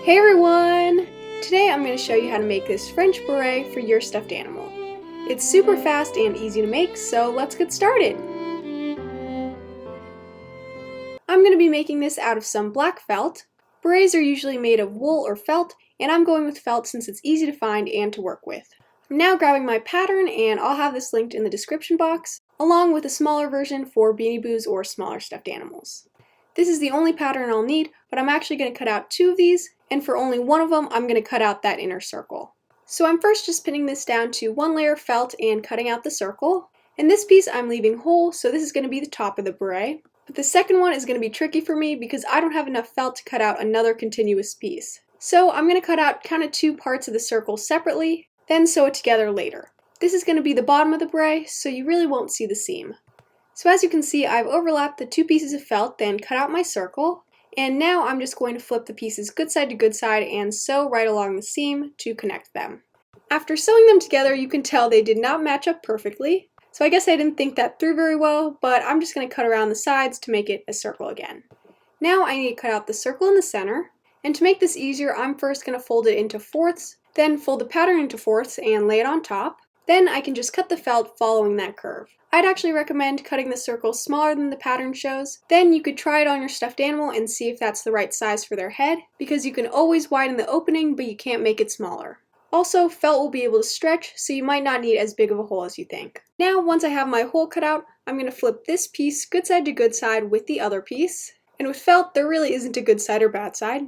Hey everyone! Today I'm going to show you how to make this French beret for your stuffed animal. It's super fast and easy to make, so let's get started! I'm going to be making this out of some black felt. Berets are usually made of wool or felt, and I'm going with felt since it's easy to find and to work with. I'm now grabbing my pattern, and I'll have this linked in the description box, along with a smaller version for Beanie Boos or smaller stuffed animals. This is the only pattern I'll need, but I'm actually going to cut out 2 of these, and for only one of them, I'm going to cut out that inner circle. So I'm first just pinning this down to 1 layer of felt and cutting out the circle. And this piece I'm leaving whole, so this is going to be the top of the beret. But the second one is going to be tricky for me because I don't have enough felt to cut out another continuous piece. So I'm going to cut out kind of 2 parts of the circle separately, then sew it together later. This is going to be the bottom of the beret, so you really won't see the seam. So as you can see, I've overlapped the 2 pieces of felt, then cut out my circle, and now I'm just going to flip the pieces good side to good side and sew right along the seam to connect them. After sewing them together, you can tell they did not match up perfectly, so I guess I didn't think that through very well, but I'm just going to cut around the sides to make it a circle again. Now I need to cut out the circle in the center, and to make this easier, I'm first going to fold it into fourths, then fold the pattern into fourths and lay it on top. Then I can just cut the felt following that curve. I'd actually recommend cutting the circle smaller than the pattern shows. Then you could try it on your stuffed animal and see if that's the right size for their head, because you can always widen the opening, but you can't make it smaller. Also, felt will be able to stretch, so you might not need as big of a hole as you think. Now, once I have my hole cut out, I'm going to flip this piece good side to good side with the other piece. And with felt, there really isn't a good side or bad side.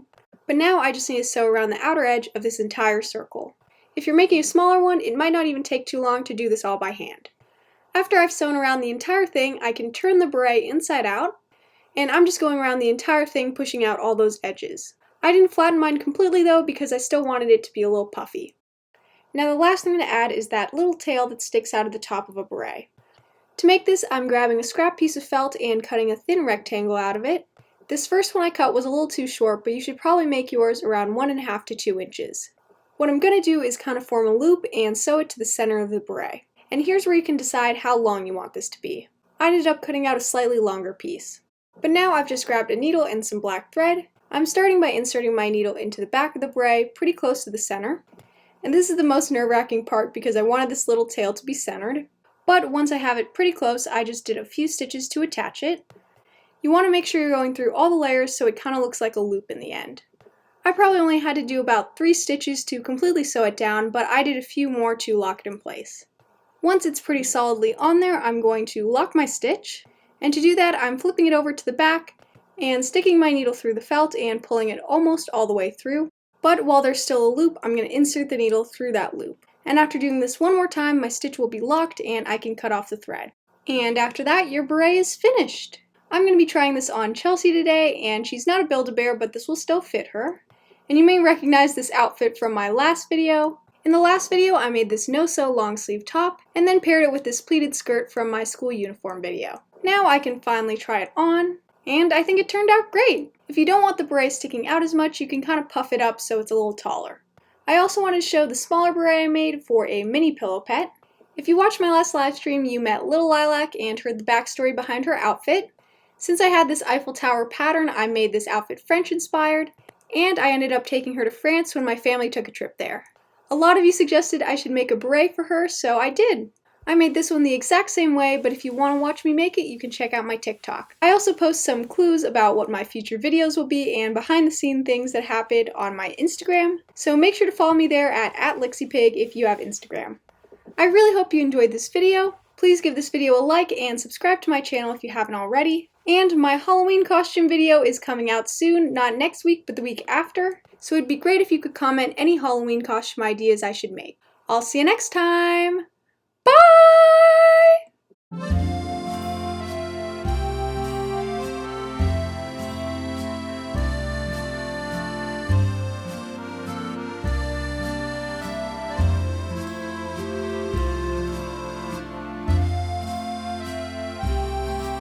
But now I just need to sew around the outer edge of this entire circle. If you're making a smaller one, it might not even take too long to do this all by hand. After I've sewn around the entire thing, I can turn the beret inside out, and I'm just going around the entire thing pushing out all those edges. I didn't flatten mine completely though because I still wanted it to be a little puffy. Now the last thing to add is that little tail that sticks out of the top of a beret. To make this, I'm grabbing a scrap piece of felt and cutting a thin rectangle out of it. This first one I cut was a little too short, but you should probably make yours around 1.5 to 2 inches. What I'm going to do is kind of form a loop and sew it to the center of the beret. And here's where you can decide how long you want this to be. I ended up cutting out a slightly longer piece. But now I've just grabbed a needle and some black thread. I'm starting by inserting my needle into the back of the beret pretty close to the center. And this is the most nerve-wracking part because I wanted this little tail to be centered. But once I have it pretty close, I just did a few stitches to attach it. You want to make sure you're going through all the layers so it kind of looks like a loop in the end. I probably only had to do about 3 stitches to completely sew it down, but I did a few more to lock it in place. Once it's pretty solidly on there, I'm going to lock my stitch, and to do that I'm flipping it over to the back and sticking my needle through the felt and pulling it almost all the way through. But while there's still a loop, I'm going to insert the needle through that loop. And after doing this one more time, my stitch will be locked and I can cut off the thread. And after that, your beret is finished! I'm going to be trying this on Chelsea today, and she's not a Build-A-Bear, but this will still fit her. And you may recognize this outfit from my last video. In the last video, I made this no-sew long sleeve top, and then paired it with this pleated skirt from my school uniform video. Now I can finally try it on, and I think it turned out great! If you don't want the beret sticking out as much, you can kind of puff it up so it's a little taller. I also wanted to show the smaller beret I made for a mini pillow pet. If you watched my last live stream, you met Little Lilac and heard the backstory behind her outfit. Since I had this Eiffel Tower pattern, I made this outfit French-inspired, and I ended up taking her to France when my family took a trip there. A lot of you suggested I should make a beret for her, so I did. I made this one the exact same way, but if you want to watch me make it, you can check out my TikTok. I also post some clues about what my future videos will be and behind the scene things that happened on my Instagram, so make sure to follow me there at @LixiePig if you have Instagram. I really hope you enjoyed this video. Please give this video a like and subscribe to my channel if you haven't already. And my Halloween costume video is coming out soon, not next week, but the week after. So it'd be great if you could comment any Halloween costume ideas I should make. I'll see you next time! Bye!